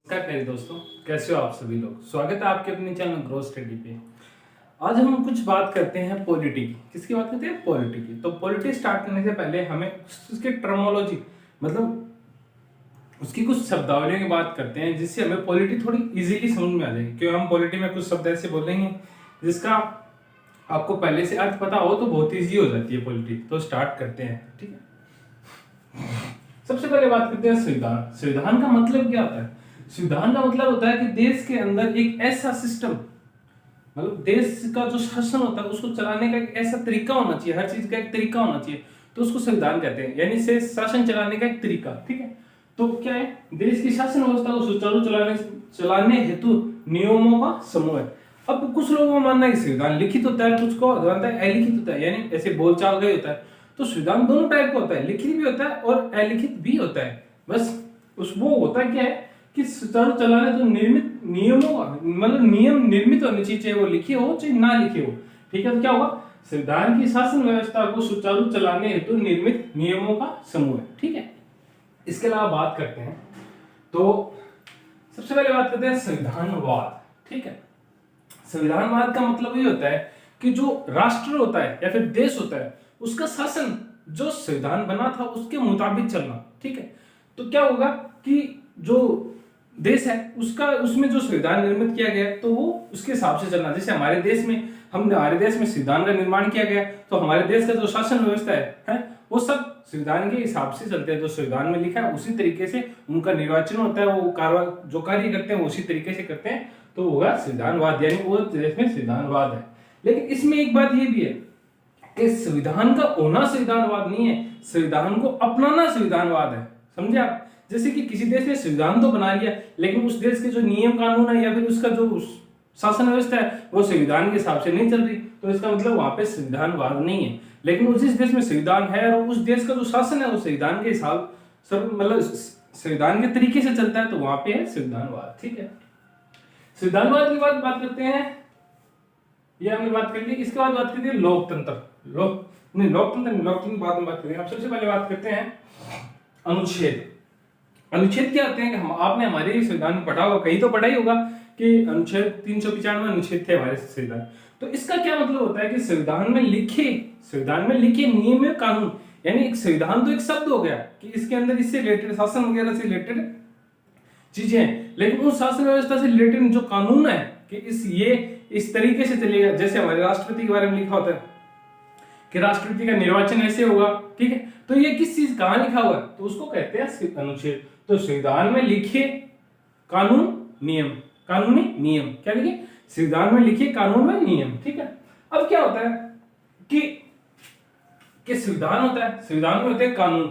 नमस्कार प्यारे दोस्तों, कैसे हो आप सभी लोग। स्वागत है आपके अपने चैनल ग्रो स्टडी पे। आज हम कुछ बात करते हैं पॉलिटी की। किसकी बात करते हैं? पॉलिटी की। तो पॉलिटी स्टार्ट करने से पहले हमें उसकी टर्मोलॉजी मतलब उसकी कुछ शब्दावलियों की बात करते हैं, जिससे हमें पॉलिटी थोड़ी इजीली समझ में आ जाएगी। क्योंकि हम पॉलिटी में कुछ शब्द ऐसे बोलेंगे जिसका आपको पहले से अर्थ पता हो तो बहुत ईजी हो जाती है पॉलिटी। तो स्टार्ट करते हैं, ठीक है। सबसे पहले बात करते हैं संविधान। संविधान का मतलब क्या होता है? संविधान का मतलब होता है कि देश के अंदर एक ऐसा सिस्टम, मतलब देश का जो शासन होता है उसको चलाने का एक ऐसा तरीका होना चाहिए, हर चीज का एक तरीका होना चाहिए, तो उसको संविधान कहते हैं। यानी से शासन चलाने का एक तरीका, ठीक है। तो क्या है? देश की शासन व्यवस्था को सुचारू चलाने हेतु नियमों का समूह है। अब कुछ लोगों का मानना है कि संविधान लिखित होता है, कुछ को मानता है अलिखित होता है, यानी ऐसे बोलचाल का ही होता है। तो संविधान दोनों टाइप का होता है, लिखित भी होता है और अलिखित भी होता है। बस उस वो होता क्या है कि सुचारू चलाने जो निर्मित नियमों मतलब नियम निर्मित होने चाहिए, चाहे वो लिखे हो चाहे ना लिखे हो, ठीक है। तो क्या होगा? संविधान की शासन व्यवस्था को सुचारू चलाने हेतु निर्मित नियमों का समूह है, ठीक है। इसके अलावा बात करते हैं तो सबसे पहले बात करते हैं संविधानवाद, ठीक है। संविधानवाद का मतलब ये होता है कि जो राष्ट्र होता है या फिर देश होता है उसका शासन जो संविधान बना था उसके मुताबिक चलना, ठीक है। तो क्या होगा कि जो देश है उसका उसमें जो संविधान निर्मित किया गया तो वो उसके हिसाब से चलना। जैसे हमारे देश में संविधान का निर्माण किया गया, तो हमारे देश का जो शासन व्यवस्था है वो सब संविधान के हिसाब से चलते हैं। जो संविधान में लिखा है उसी तरीके से उनका निर्वाचन होता है, वो जो कार्य करते हैं वो उसी तरीके से करते हैं, तो होगा संविधानवाद, यानी वो देश में संविधानवाद है। लेकिन इसमें एक बात ये भी है कि संविधान का होना संविधानवाद नहीं है, संविधान को अपनाना संविधानवाद है। समझे आप? जैसे कि किसी देश ने संविधान तो बना लिया लेकिन उस देश के जो नियम कानून है या फिर उसका जो शासन व्यवस्था है वो संविधान के हिसाब से नहीं चल रही, तो इसका मतलब वहां पे संविधानवाद नहीं है। लेकिन उस देश में संविधान है और उस देश का जो शासन है वो संविधान के हिसाब मतलब संविधान के तरीके से चलता है, तो वहां पे है संविधानवाद, ठीक है। संविधानवाद की बात करते हैं, ये हमने बात कर ली। इसके बाद बात करते हैं लोकतंत्र। लोकतंत्र बाद में बात करेंगे। अब सबसे पहले बात करते हैं अनुच्छेद। अनुच्छेद क्या होते हैं कि आपने हमारे संविधान में पढ़ा होगा, कहीं तो पढ़ा ही होगा कि अनुच्छेद 395 अनुच्छेद थे हमारे संविधान। तो इसका क्या मतलब होता है कि संविधान में लिखे नियम या कानून, यानी एक संविधान तो एक शब्द हो गया कि इसके अंदर इससे रिलेटेड शासन वगैरह से रिलेटेड चीजें हैं, लेकिन उस शासन व्यवस्था से रिलेटेड जो कानून है कि इस तरीके से चलेगा। जैसे हमारे राष्ट्रपति के बारे में लिखा होता है कि राष्ट्रपति का निर्वाचन ऐसे होगा, ठीक है। तो ये किस चीज कहां लिखा हुआ है? तो उसको कहते हैं अनुच्छेद। तो संविधान में लिखे कानूनी नियम क्या लिखे? संविधान में लिखे कानून में नियम, ठीक है। अब क्या होता है कि संविधान होता है, संविधान में होते हैं कानून,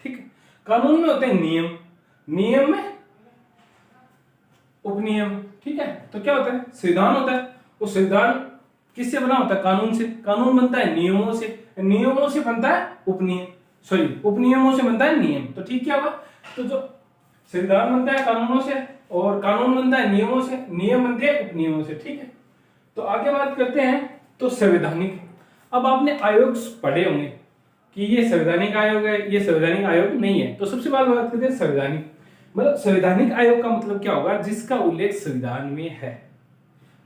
ठीक है। कानून में होते हैं नियम में उपनियम, ठीक है। तो क्या होता है? संविधान होता है, वो संविधान किससे बना होता है? कानून से। कानून बनता है नियमों से बनता है उपनियमों से बनता है नियम। तो ठीक क्या होगा? तो जो संविधान बनता है कानूनों से और कानून बनता है नियमों से, नियम बनते हैं उपनियमों से, ठीक है। तो आगे बात करते हैं तो संवैधानिक। अब आपने आयोग पढ़े होंगे कि ये संवैधानिक आयोग है, ये संवैधानिक आयोग नहीं है। तो सबसे पहले बात करते हैं संवैधानिक। मतलब संवैधानिक आयोग का मतलब क्या होगा? जिसका उल्लेख संविधान में है।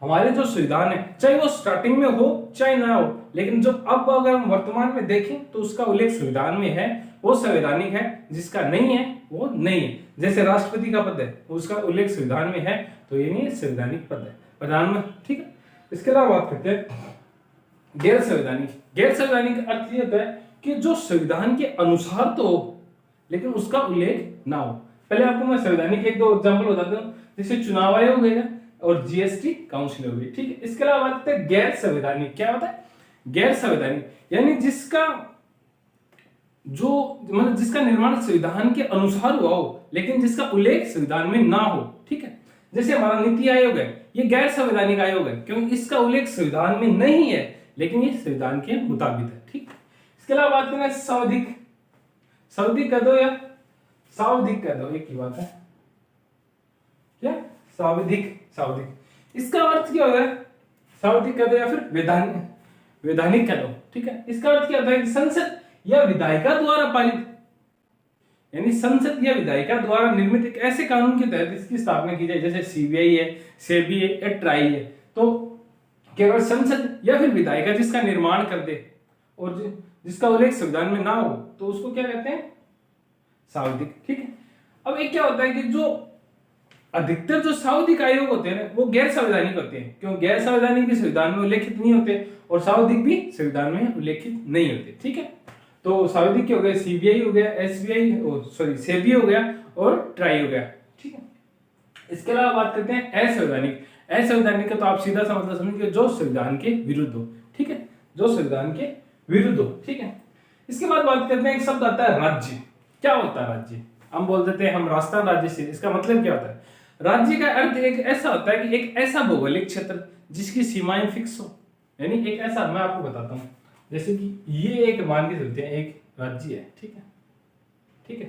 हमारे जो संविधान है चाहे वो स्टार्टिंग में हो चाहे ना हो, लेकिन जो अब अगर हम वर्तमान में देखें तो उसका उल्लेख संविधान में है, वो संवैधानिक है। जिसका नहीं है वो नहीं है। जैसे राष्ट्रपति का पद है उसका उल्लेख संविधान में है, तो ये नहीं संवैधानिक पद है, प्रधानमंत्री, ठीक है। इसके अलावा बात करते हैं गैर संवैधानिक अर्थ ये होता है कि जो संविधान के अनुसार तो हो लेकिन उसका उल्लेख ना हो। पहले आपको मैं संवैधानिक एक दो एग्जाम्पल बताता हूँ, जैसे चुनाव आयोग है और जीएसटी काउंसिल हो गई, ठीक है। इसके अलावा बात करते हैं गैर संवैधानिक। क्या होता है गैर संवैधानिक? यानी जिसका निर्माण संविधान के अनुसार हुआ हो लेकिन जिसका उल्लेख संविधान में ना हो, ठीक है। जैसे हमारा नीति आयोग है, ये गैर संवैधानिक आयोग है क्योंकि इसका उल्लेख संविधान में नहीं है लेकिन ये संविधान के मुताबिक है, ठीक। इसके अलावा बात करें सावधिक कह दो या सावधिक कह दो, एक ही बात है। क्या सावधिक इसका अर्थ क्या होता है? सावधिक कह दो या फिर वैधानिक कह दो, ठीक है। इसका अर्थ क्या होता है कि संसद या विधायिका द्वारा पारित यानी संसद या विधायिका द्वारा निर्मित एक ऐसे कानून के तहत इसकी स्थापना की जाए, जैसे सीबीआई है, सेबी है या ट्राई है, तो केवल संसद या फिर विधायिका जिसका निर्माण कर दे और जिसका उल्लेख संविधान में ना हो तो उसको क्या कहते हैं, सांविधिक। ठीक है, अब एक क्या होता है कि जो अधिकतर जो सांविधिक आयोग होते हैं वो गैर संवैधानिक होते हैं। क्यों? गैर संवैधानिक भी संविधान में उल्लेखित नहीं होते और सांविधिक भी संविधान में उल्लेखित नहीं होते। ठीक है, तो सांविधिक के हो गए सीबीआई हो गया, सेबी हो गया और ट्राई हो गया। ठीक है, इसके अलावा बात करते हैं असंवैधानिक। असंवैधानिक का तो आप सीधा सा मतलब समझिए जो संविधान के विरुद्ध हो। ठीक है, जो संविधान के विरुद्ध हो। ठीक है, इसके बाद बात करते हैं, एक शब्द आता है राज्य। क्या होता है राज्य? हम बोल देते हैं हम राजस्थान राज्य से, इसका मतलब क्या होता है? राज्य का अर्थ एक ऐसा होता है कि एक ऐसा भौगोलिक क्षेत्र जिसकी सीमाएं फिक्स हो। यानी एक ऐसा, मैं आपको बताता हूं, जैसे कि ये एक मान के चलते हैं एक राज्य है। ठीक है, ठीक है,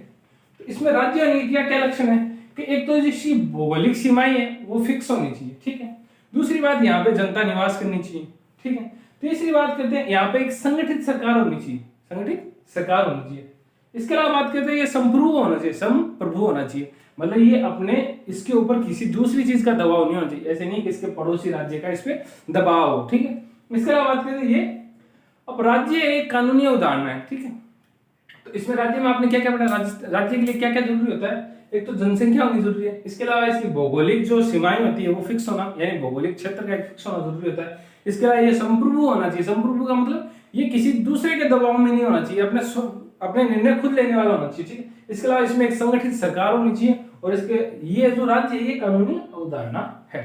तो इसमें राज्य होने के क्या लक्षण है कि एक तो जिसकी भौगोलिक सीमाएं है वो फिक्स होनी चाहिए। ठीक है, दूसरी बात यहाँ पे जनता निवास करनी चाहिए। ठीक है, तीसरी बात करते हैं यहाँ पे एक संगठित सरकार होनी चाहिए, संगठित सरकार होनी चाहिए। इसके अलावा बात करते हैं ये संप्रभु होना चाहिए, संप्रभु होना चाहिए, मतलब ये अपने इसके ऊपर किसी दूसरी चीज का दबाव नहीं होना चाहिए। ऐसे नहीं कि इसके पड़ोसी राज्य का इस पे दबाव हो। ठीक है, इसके अलावा बात करते हैं ये अब राज्य एक कानूनी अवधारणा है। ठीक है, तो इसमें राज्य में आपने क्या क्या पढ़ा, राज्य के लिए क्या क्या जरूरी होता है? एक तो जनसंख्या होनी जरूरी है, इसके अलावा इसकी भौगोलिक जो सीमाएं होती है वो फिक्स होना, यानी भौगोलिक क्षेत्र का फिक्स होना जरूरी होता है। इसके अलावा ये संप्रभु होना चाहिए। संप्रभु का मतलब ये किसी दूसरे के दबाव में नहीं होना चाहिए, अपने निर्णय खुद लेने वाला होना चाहिए। ठीक है, इसके अलावा इसमें एक संगठित सरकार होनी चाहिए और इसके ये जो राज्य है ये कानूनी अवधारणा है।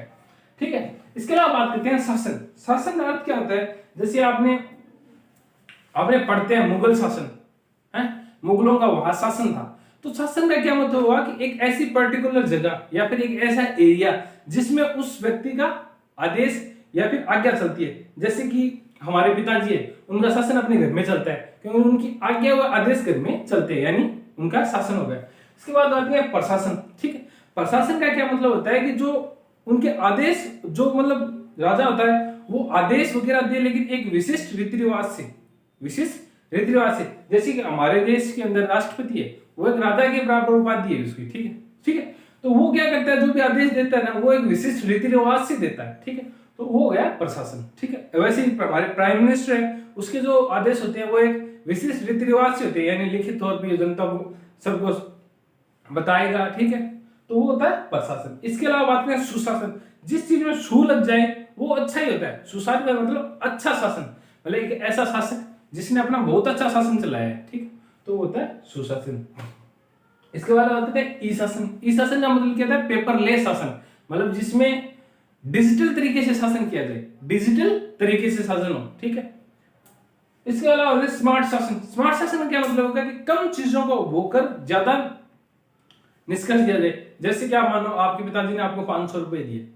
ठीक है, इसके अलावा बात करते हैं शासन। शासन का अर्थ क्या होता है? जैसे आपने पढ़ते हैं मुगल शासन है, मुगलों का वहां शासन था, तो शासन का क्या मतलब हुआ कि एक ऐसी पर्टिकुलर जगह या फिर एक ऐसा एरिया जिसमें उस व्यक्ति का आदेश या फिर आज्ञा चलती है। जैसे कि हमारे पिताजी है, उनका शासन अपने घर में चलता है क्योंकि उनकी आज्ञा व आदेश घर में चलते हैं, यानी उनका शासन हो गया। इसके बाद आती है प्रशासन। ठीक है, प्रशासन का क्या मतलब होता है कि जो उनके आदेश, जो मतलब राजा होता है वो आदेश वगैरह दे, लेकिन एक विशिष्ट रीति रिवाज से, जैसे कि हमारे देश के अंदर राष्ट्रपति है, वो एक राजा के बराबर उपाधि है उसकी। ठीक है, ठीक है, तो वो क्या करता है, जो भी आदेश देता है ना वो एक विशिष्ट रीति रिवाज से देता है। ठीक है, तो वो हो गया प्रशासन। ठीक है, वैसे ही हमारे प्राइम मिनिस्टर है, उसके जो आदेश होते हैं वो एक विशिष्ट रीति रिवाज से होते हैं, यानी लिखित तौर पर जनता को सबको बताएगा। ठीक है, तो वो होता है प्रशासन। इसके अलावा बात करें सुशासन। जिस चीज में सू लग जाए वो अच्छा ही होता है। सुशासन का मतलब अच्छा शासन, मतलब एक ऐसा शासक जिसने अपना बहुत अच्छा शासन चलाया है। ठीक, तो होता है सुशासन। इसके बाद बात करते हैं ई शासन। ई शासन का मतलब क्या होता है? पेपरलेस शासन, मतलब जिसमें डिजिटल तरीके से शासन किया जाए, डिजिटल तरीके से शासन हो। ठीक है, इसके अलावा स्मार्ट शासन। स्मार्ट शासन का क्या मतलब होगा कि कम चीजों को उपभोग कर ज्यादा निष्कर्ष दिया जाए। जैसे कि आप मानो आपके पिताजी ने आपको 500 रुपए दिए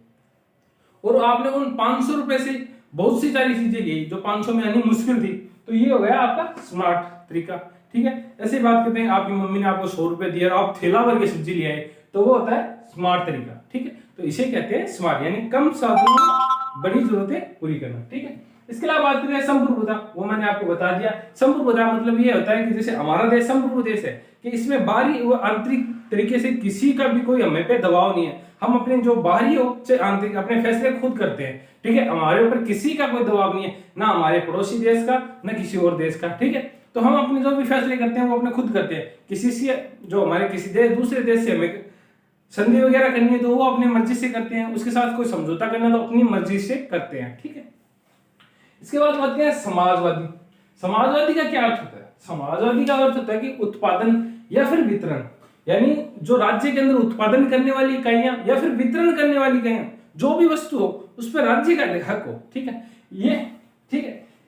और आपने उन 500 रुपए से बहुत सी सारी चीजें ली जो 500 में आनी मुश्किल थी, तो ये हो गया आपका स्मार्ट तरीका। ठीक है, ऐसे बात करते हैं आपकी मम्मी ने आपको 100 रुपए दिए और आप थैला भर के सब्जी ले आए, तो वो होता है स्मार्ट तरीका। ठीक है, तो इसे कहते हैं स्मार्ट, यानी कम साधनों में बड़ी जरूरतें पूरी करना। ठीक है, इसके अलावा बात करें संप्रभुता, वो मैंने आपको बता दिया। संप्रभुता मतलब ये होता है कि जैसे हमारा देश संप्रभु देश है कि इसमें बाहरी व आंतरिक तरीके से किसी का भी कोई हमें पे दबाव नहीं है। हम अपने जो बाहरी हो चाहे आंतरिक अपने फैसले खुद करते हैं। ठीक है, हमारे ऊपर किसी का कोई दबाव नहीं है, ना हमारे पड़ोसी देश का ना किसी और देश का। ठीक है, तो हम अपने जो भी फैसले करते हैं वो अपने खुद करते हैं। किसी से जो हमारे किसी देश दूसरे देश से हमें संधि वगैरह करनी है तो वो अपनी मर्जी से करते हैं, उसके साथ कोई समझौता करना तो अपनी मर्जी से करते हैं। ठीक है, इसके बाद बात करें समाजवादी। समाजवादी का क्या अर्थ होता है? समाजवादी का अर्थ होता है कि उत्पादन या फिर वितरण, यानी जो राज्य के अंदर उत्पादन करने वाली इकाइयां या फिर वितरण करने वाली इकाइयां, जो भी वस्तु हो उस पर राज्य का हक हो। ठीक है,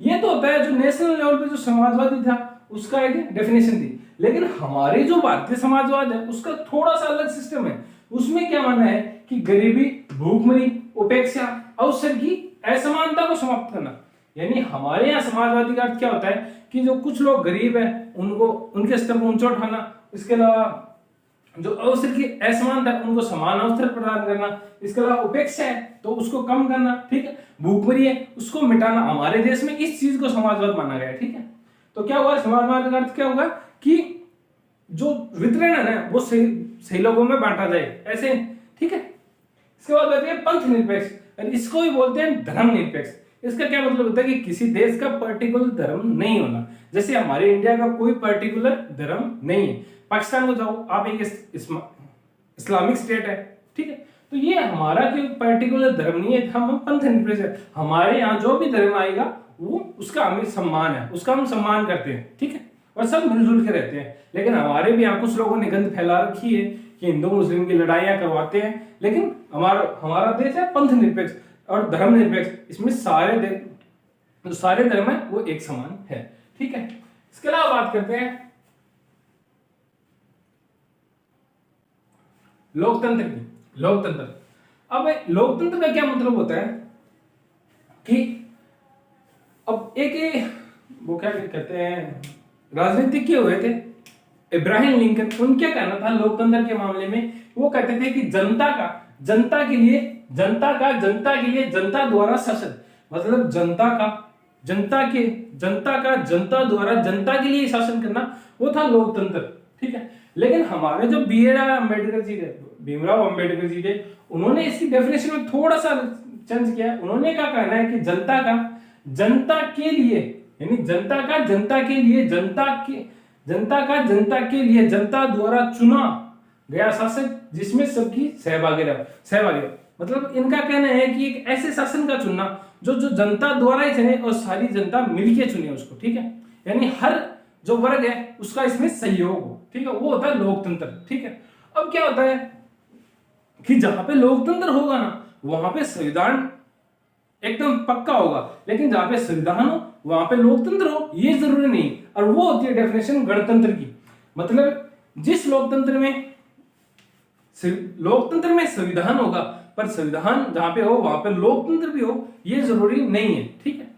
ये तो होता है जो नेशनल लेवल पे जो समाजवादी था उसका एक डेफिनेशन थी। लेकिन हमारे जो भारतीय समाजवाद है उसका थोड़ा सा अलग सिस्टम है। उसमें क्या मानना है कि गरीबी, भूखमरी, उपेक्षा, अवसर की असमानता को समाप्त करना। यानी हमारे यहाँ समाजवादी का अर्थ क्या होता है कि जो कुछ लोग गरीब है उनको उनके स्तर को ऊंचा उठाना, इसके अलावा जो अवसर की असमानता है उनको समान अवसर प्रदान करना, इसके अलावा उपेक्षा है तो उसको कम करना। ठीक है, भूखमरी है उसको मिटाना। हमारे देश में इस चीज को समाजवाद माना गया है। ठीक है, तो क्या हुआ? समाजवाद का अर्थ क्या होगा कि जो वितरण है ना वो सही सही लोगों में बांटा जाए ऐसे, ठीक है। इसके बाद आती है पंथ निरपेक्ष, इसको भी बोलते हैं धर्म निरपेक्ष। इसका क्या मतलब होता है कि किसी देश का पर्टिकुलर धर्म नहीं होना। जैसे हमारे इंडिया का कोई पर्टिकुलर धर्म नहीं है, पाकिस्तान को जाओ आप, एक इस्लामिक स्टेट है, ठीक है। तो ये हमारा कोई पर्टिकुलर धर्म नहीं है, हम पंथ निरपेक्ष है। हमारे यहाँ जो भी धर्म आएगा वो उसका हमें सम्मान है, उसका हम सम्मान करते हैं, ठीक है, और सब मिलजुल के रहते हैं। लेकिन हमारे भी यहाँ कुछ लोगों ने गंद फैला रखी है कि हिंदू मुस्लिम की लड़ाइयां करवाते हैं, लेकिन हमारा देश है पंथ निरपेक्ष और धर्म निरपेक्ष। इसमें सारे धर्म है वो एक समान है, ठीक है। इसके अलावा बात करते हैं लोकतंत्र की। लोकतंत्र, अब लोकतंत्र का क्या मतलब होता है कि अब एक वो क्या कहते हैं, राजनीतिज्ञ हुए थे इब्राहिम लिंकन, उनका कहना था लोकतंत्र के मामले में, वो कहते थे कि जनता के लिए जनता द्वारा शासन, मतलब जनता द्वारा जनता के लिए शासन करना, वो था लोकतंत्र, ठीक है। लेकिन हमारे जो भीमराव अंबेडकर जी थे, उन्होंने इसकी डेफिनेशन में थोड़ा सा चेंज किया। उन्होंने क्या कहना है कि जनता के लिए, यानी जनता के लिए जनता द्वारा चुना गया शासक जिसमें सबकी सहभागिता, मतलब इनका कहना है कि एक ऐसे शासन का चुनना जो जनता द्वारा ही चुने और सारी जनता मिलके चुने उसको, ठीक है, यानी हर जो वर्ग है उसका इसमें सहयोग हो, ठीक है, वो होता है लोकतंत्र, ठीक है। अब क्या होता है कि जहां पे लोकतंत्र होगा ना वहां पे संविधान एकदम पक्का होगा, लेकिन जहां पे संविधान हो वहां पे लोकतंत्र हो ये जरूरी नहीं। और वो होती है डेफिनेशन गणतंत्र की, मतलब जिस लोकतंत्र में संविधान होगा, पर संविधान जहां पे हो वहां पे लोकतंत्र भी हो ये जरूरी नहीं है, ठीक है।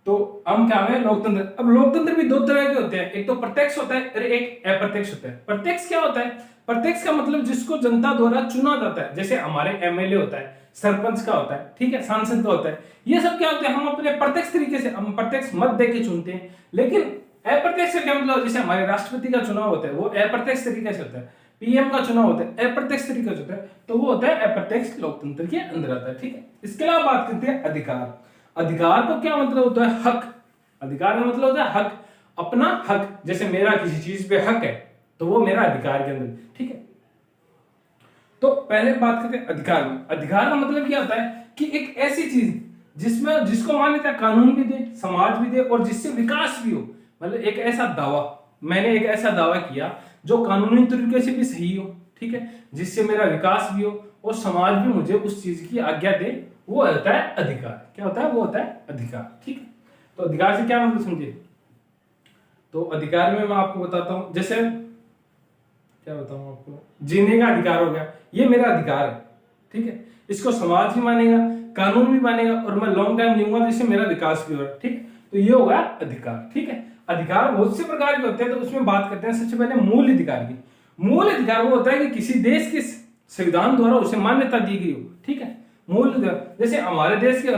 तो हम क्या है लोकतंत्र। अब लोकतंत्र भी दो तरह के होते हैं, एक तो प्रत्यक्ष होता है और एक अप्रत्यक्ष होता है। प्रत्यक्ष क्या होता है? प्रत्यक्ष का मतलब जिसको जनता द्वारा चुना जाता है, जैसे हमारे एमएलए होता है, सरपंच का होता है, ठीक है, सांसद का होता है, ये सब क्या होते हैं हम अपने प्रत्यक्ष तरीके से हम प्रत्यक्ष मत दे के चुनते हैं। लेकिन अप्रत्यक्ष का क्या मतलब, जैसे हमारे राष्ट्रपति का चुनाव होता है वो अप्रत्यक्ष तरीके से होता है, पीएम का चुनाव होता है अप्रत्यक्ष तरीके से होता है, तो वो होता है अप्रत्यक्ष लोकतंत्र के अंदर आता है, ठीक है। इसके अलावा बात करते हैं अधिकार। अधिकार को क्या मतलब होता है? हक। अधिकार का मतलब होता है हक, अपना हक, जैसे मेरा किसी चीज पे हक है तो वो मेरा अधिकार के अंदर, ठीक है। तो पहले बात करते हैं अधिकार में। अधिकार का मतलब क्या होता है कि एक ऐसी चीज जिसको मान्यता कानून भी दे, समाज भी दे और जिससे विकास भी हो, मतलब एक ऐसा दावा, मैंने एक ऐसा दावा किया जो कानूनी तरीके से भी सही हो, ठीक है, जिससे मेरा विकास भी हो और समाज भी मुझे उस चीज की आज्ञा दे, वो होता है अधिकार। क्या होता है? वो होता है अधिकार, ठीक है। तो अधिकार से क्या मतलब समझे? तो अधिकार में मैं आपको बताता हूं, जैसे क्या बताऊं आपको, जीने का अधिकार हो गया, ये मेरा अधिकार है, ठीक है, इसको समाज भी मानेगा, कानून भी मानेगा और मैं लॉन्ग टाइम जीऊंगा जिससे मेरा विकास भी होगा, ठीक है। तो ये होगा अधिकार, ठीक है। अधिकार बहुत से प्रकार के होते हैं, तो उसमें बात करते हैं सबसे पहले मूल अधिकार की। मूल अधिकार वो होता है कि किसी देश के संविधान द्वारा उसे मान्यता दी गई हो, ठीक है। मूल अधिकार जैसे हमारे देश के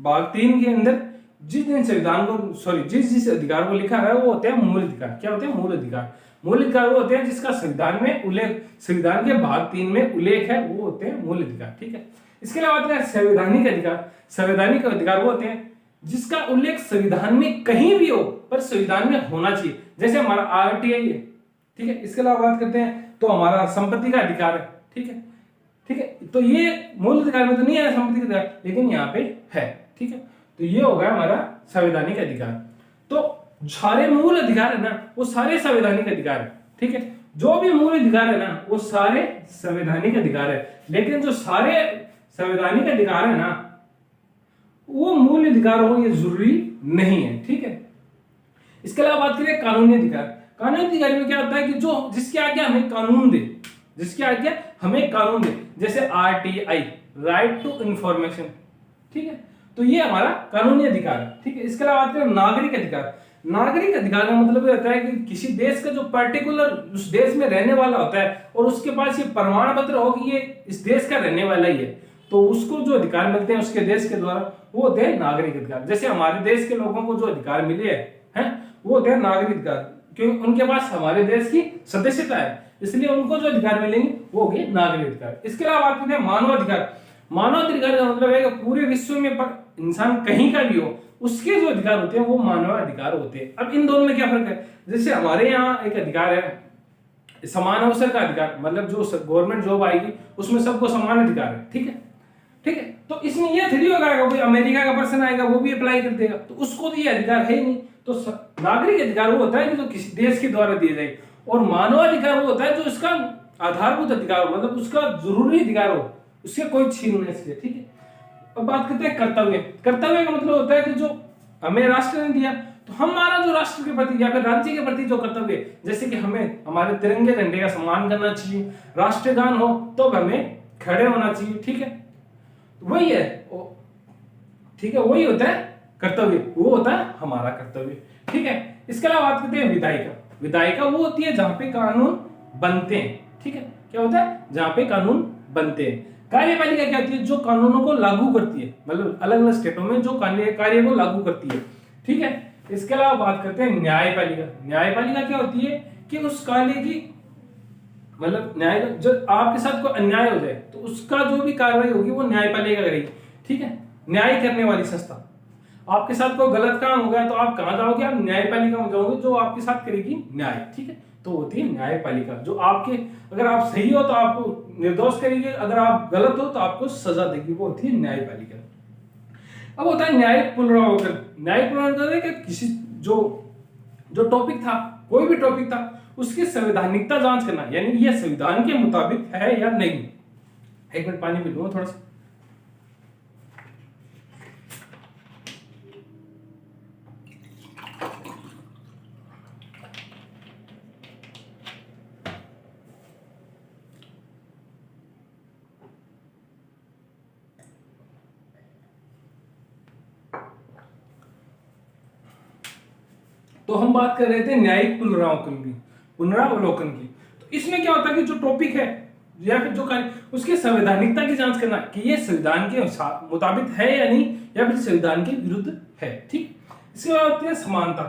भाग 3 के अंदर जिस संविधान को जिस अधिकार को लिखा है वो होते हैं मूल अधिकार। क्या होते हैं? मूल अधिकार। मूल अधिकार वो होते हैं जिसका संविधान में उल्लेख, संविधान के भाग 3 में उल्लेख है, वो होते हैं मूल अधिकार, ठीक है। इसके अलावा होता है संवैधानिक अधिकार। संवैधानिक अधिकार वो होते हैं जिसका उल्लेख संविधान में कहीं भी हो पर संविधान में होना चाहिए, जैसे हमारा आरटीआई है, ठीक है। इसके अलावा बात करते हैं तो हमारा संपत्ति का अधिकार है, ठीक है, ठीक है। तो ये मूल अधिकार में तो नहीं है संपत्ति का अधिकार, लेकिन यहाँ पे है, ठीक है। तो ये होगा हमारा संवैधानिक अधिकार। तो सारे मूल अधिकार है ना वो सारे संवैधानिक अधिकार है, ठीक है। जो भी मूल अधिकार है ना वो सारे संवैधानिक अधिकार है, लेकिन जो सारे संवैधानिक अधिकार है ना वो मूल अधिकार हो ये जरूरी नहीं है, ठीक है। इसके अलावा बात करें कानूनी अधिकार। कानूनी अधिकार में क्या होता है कि जो जिसकी आज्ञा हमें कानून दे, जिसकी आज्ञा हमें कानून दे, जैसे आरटीआई, राइट टू इंफॉर्मेशन, ठीक है। तो ये हमारा कानूनी अधिकार है, ठीक है। इसके अलावा बात करें नागरिक अधिकार। नागरिक अधिकार का मतलब ये होता है कि किसी देश का जो पर्टिकुलर उस देश में रहने वाला होता है और उसके पास ये प्रमाण पत्र हो कि ये इस देश का रहने वाला ही है, तो उसको जो अधिकार मिलते हैं उसके देश के द्वारा वो होते हैं नागरिक अधिकार। जैसे हमारे देश के लोगों को जो अधिकार मिले हैं वो होते हैं नागरिक अधिकार। क्योंकि उनके पास हमारे देश की सदस्यता है, इसलिए उनको जो अधिकार मिलेंगे वो होंगे नागरिक अधिकार। इसके अलावा बात करते हैं मानवाधिकार। मानवाधिकार का मतलब है कि पूरे विश्व में इंसान कहीं का भी हो, उसके जो अधिकार होते हैं वो मानवाधिकार होते हैं। अब इन दोनों में क्या फर्क है? जैसे हमारे यहाँ एक अधिकार है समान अवसर का अधिकार, मतलब जो गवर्नमेंट जॉब आएगी उसमें सबको समान अधिकार है, ठीक है, ठीक है। तो इसमें यह थोड़ी होगा कोई अमेरिका का पर्सन आएगा वो भी अप्लाई कर देगा, तो उसको तो ये अधिकार है ही नहीं। तो नागरिक अधिकार वो होता है जो किसी देश के द्वारा दिए जाए, और मानवाधिकार वो होता है जो इसका आधारभूत अधिकार हो, मतलब उसका जरूरी अधिकार हो, उससे कोई छीन नहीं सके, ठीक है। अब बात करते हैं कर्तव्य। कर्तव्य का मतलब होता है कि जो हमें राष्ट्र ने दिया, तो हमारा जो राष्ट्र के प्रति या फिर राज्य के प्रति जो कर्तव्य, जैसे कि हमें हमारे तिरंगे झंडे का सम्मान करना चाहिए, राष्ट्रगान हो तो हमें खड़े होना चाहिए, ठीक है, वही है, ठीक है, वही होता है कर्तव्य, वो होता है हमारा कर्तव्य, ठीक है। इसके अलावा बात करते हैं विधायिका। विधायिका वो होती है जहां पे कानून बनते हैं, ठीक है, क्या होता है? जहां पे कानून बनते हैं। कार्यपालिका क्या होती है? जो कानूनों को लागू करती है, मतलब अलग अलग स्टेटों में जो कार्य को लागू करती है, ठीक है। इसके अलावा बात करते हैं न्यायपालिका। न्यायपालिका क्या होती है कि उस कार्य की, मतलब न्याय, जब आपके साथ कोई अन्याय हो जाए तो उसका जो भी कार्रवाई होगी वो न्यायपालिका करेगी, ठीक है, न्याय करने वाली संस्था। आपके साथ कोई गलत काम हो गया तो आप कहां जाओगे? आप न्यायपालिका में जाओगे, जो आपके साथ करेगी न्याय, ठीक है। तो होती है न्यायपालिका, जो आपके, अगर आप सही हो तो आपको निर्दोष करेगी, अगर आप गलत हो तो आपको सजा देगी, वो होती है न्यायपालिका। अब होता है न्यायिक पुनरावलोकन। न्यायिक पुनरावलोकन है कि किसी जो टॉपिक था, कोई भी टॉपिक था, उसकी संवैधानिकता जांच करना, यानी यह संविधान के मुताबिक है या नहीं। एक मिनट पानी पी लूंगा थोड़ा सा। तो हम बात कर रहे थे न्यायिक पुनरावलोकन की। तो इसमें क्या होता है कि जो टॉपिक है या फिर जो कार्य, उसकी संवैधानिकता की जांच करना कि ये संविधान के मुताबिक है या नहीं, या फिर संविधान के विरुद्ध है, ठीक। इसके बाद होती है समानता।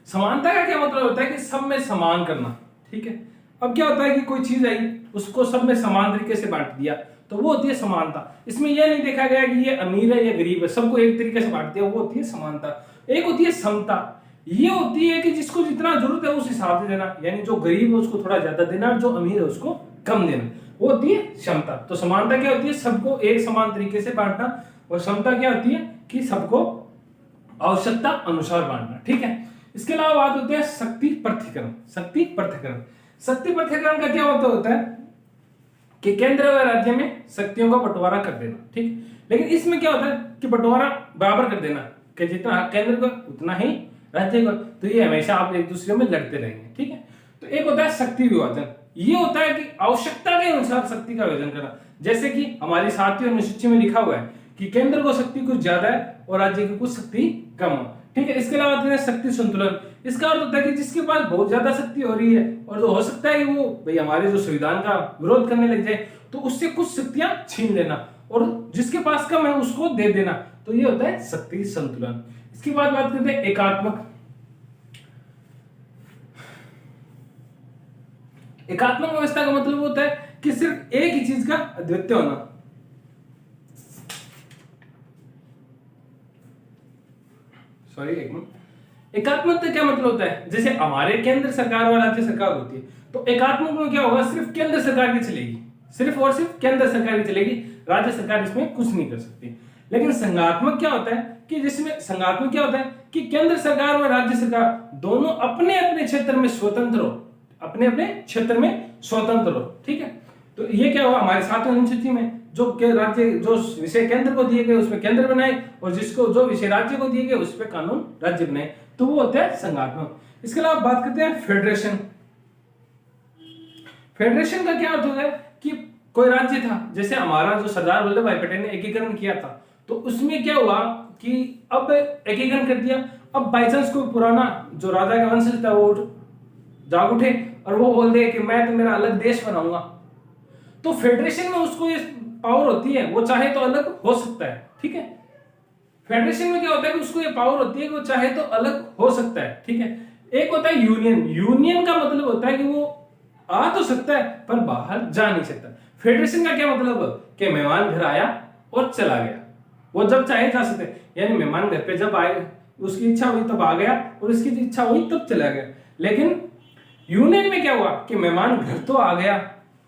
समानता का क्या मतलब होता है कि सब में समान करना, ठीक है। अब क्या होता है कि कोई चीज आई, उसको सब में समान तरीके से बांट दिया, तो वो होती है समानता। इसमें यह नहीं देखा गया कि ये अमीर है या गरीब है, सबको एक तरीके से बांट दिया, वो होती है समानता। एक होती है समता। ये होती है कि जिसको जितना जरूरत है उस हिसाब से देना, यानी जो गरीब है उसको थोड़ा ज्यादा देना, जो अमीर है उसको कम देना, वो होती है क्षमता। तो समानता क्या होती है? सबको एक समान तरीके से बांटना। और क्षमता क्या होती है? कि सबको आवश्यकता अनुसार बांटना, ठीक है। इसके अलावा बात होती है शक्ति पृथक्करण। शक्ति पृथक्करण, शक्ति पृथक्करण का क्या होता है कि केंद्र व राज्य में शक्तियों का बंटवारा कर देना, ठीक। लेकिन इसमें क्या होता है कि बंटवारा बराबर कर देना, कि जितना केंद्र को उतना ही राज्य को, तो ये हमेशा आप एक दूसरे में लड़ते रहेंगे, ठीक है। तो एक होता है शक्ति विभाजन। ये होता है कि आवश्यकता के अनुसार शक्ति का विभाजन करना, जैसे कि हमारी 7वीं अनुसूची में लिखा हुआ है कि केंद्र को शक्ति कुछ ज्यादा है और राज्य की कुछ शक्ति कम हो, ठीक है। इसके अलावा शक्ति संतुलन। इसका अर्थ होता है कि जिसके पास बहुत ज्यादा शक्ति हो रही है और जो हो सकता है कि वो भाई हमारे जो संविधान का विरोध करने लग जाए, तो उससे कुछ शक्तियां छीन लेना, और जिसके पास कम है उसको दे देना, तो ये होता है शक्ति संतुलन। इसके बाद बात करते हैं एकात्मक। एकात्मक व्यवस्था का मतलब होता है कि सिर्फ एक ही चीज का अद्वितीय होना। सॉरी, एक मिनट। एकात्मक का क्या मतलब होता है? जैसे हमारे केंद्र सरकार और राज्य सरकार होती है, तो एकात्मक में क्या होगा? सिर्फ केंद्र सरकार की चलेगी, सिर्फ और सिर्फ केंद्र सरकार की चलेगी, राज्य सरकार इसमें कुछ नहीं कर सकती। लेकिन संघात्मक क्या होता है कि जिसमें संघात्मक क्या होता है कि केंद्र सरकार और राज्य सरकार दोनों अपने अपने क्षेत्र में स्वतंत्र हो, अपने अपने क्षेत्र में स्वतंत्र हो, ठीक है। तो ये क्या हुआ हमारे 7वीं अनुसूची में, जो के राज्य जो विषय केंद्र को दिए गए उसमें केंद्र बनाए, और जिसको जो विषय राज्य को दिए गए उस पर कानून राज्य बनाए, तो वो होता है संघात्मक। इसके अलावा बात करते हैं फेडरेशन। फेडरेशन का क्या अर्थ होता है कि कोई राज्य था, जैसे हमारा जो सरदार वल्लभ भाई पटेल ने एकीकरण किया था, तो उसमें क्या हुआ कि अब एकीकरण कर दिया, अब बाई चांस कोई पुराना जो राजा का वंशज था वो जाग उठे और वो बोल दे कि मैं तो मेरा अलग देश बनाऊंगा, तो फेडरेशन में उसको ये पावर होती है, वो चाहे तो अलग हो सकता है, ठीक है। फेडरेशन में क्या होता है कि उसको ये पावर होती है कि वो चाहे तो अलग हो सकता है, ठीक है। एक होता है यूनियन। यूनियन का मतलब होता है कि वो आ तो सकता है पर बाहर जा नहीं सकता। फेडरेशन का क्या मतलब कि मेहमान घर आया और चला गया, वो जब चाहे जा सकते हैं, यानी मेहमान घर पे जब आए, उसकी इच्छा हुई तब आ गया और उसकी इच्छा हुई तब चला गया। लेकिन यूनियन में क्या हुआ कि मेहमान घर तो आ गया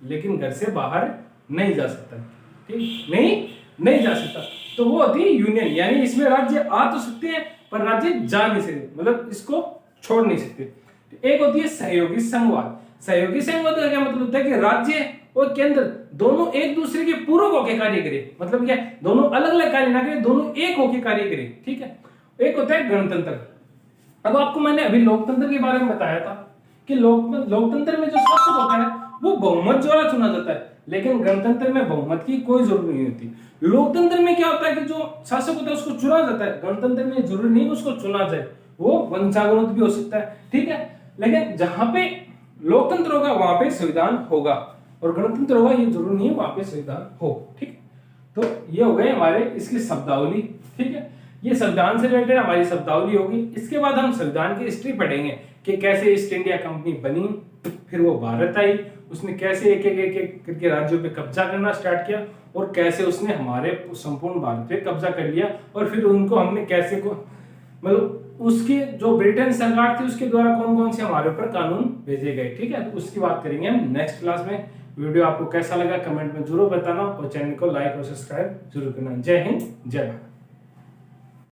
लेकिन घर से बाहर नहीं जा सकता, ठीक, नहीं जा सकता। तो वो होती है यूनियन, यानी इसमें राज्य आ तो सकते हैं पर राज्य जा नहीं सकते, मतलब इसको छोड़ नहीं सकते। एक होती है सहयोगी संघवाद। सहयोगी संघवाद का क्या मतलब होता है कि राज्य और केंद्र दोनों एक दूसरे के पूरक होकर कार्य करें, मतलब क्या, दोनों अलग अलग कार्य ना करें, दोनों एक होकर कार्य करें, ठीक है। एक होता है गणतंत्र। अब आपको मैंने अभी लोकतंत्र के बारे में बताया था कि लोकतंत्र में जो शासक होता है वो बहुमत द्वारा चुना जाता है, लेकिन गणतंत्र में बहुमत की कोई जरूरत नहीं होती। लोकतंत्र में क्या होता है कि जो शासक होता है उसको चुना जाता है, गणतंत्र में जरूरी नहीं उसको चुना जाए, वो वंशानुगत भी हो सकता है, ठीक है। लेकिन जहां पे लोकतंत्र होगा वहां पे संविधान होगा और गणतंत्र होगा ये जरूरी नहीं है वहां पे संविधान हो, ठीक। तो ये हो गए हमारे इसकी शब्दावली, ठीक है। ये संविधान से रिलेटेड हमारी शब्दावली होगी। इसके बाद हम संविधान की हिस्ट्री पढ़ेंगे कि कैसे ईस्ट इंडिया कंपनी बनी, फिर वो भारत आई, उसने कैसे एक एक करके राज्यों पे कब्जा करना स्टार्ट किया और कैसे उसने हमारे संपूर्ण भारत पे कब्जा कर लिया और फिर उनको हमने कैसे को मतलब उसके जो ब्रिटेन सरकार थी उसके द्वारा कौन कौन से हमारे ऊपर कानून भेजे गए, ठीक है। तो उसकी बात करेंगे हम नेक्स्ट क्लास में। वीडियो आपको कैसा लगा कमेंट में जरूर बताना और चैनल को लाइक और सब्सक्राइब जरूर करना। जय हिंद, जय भारत।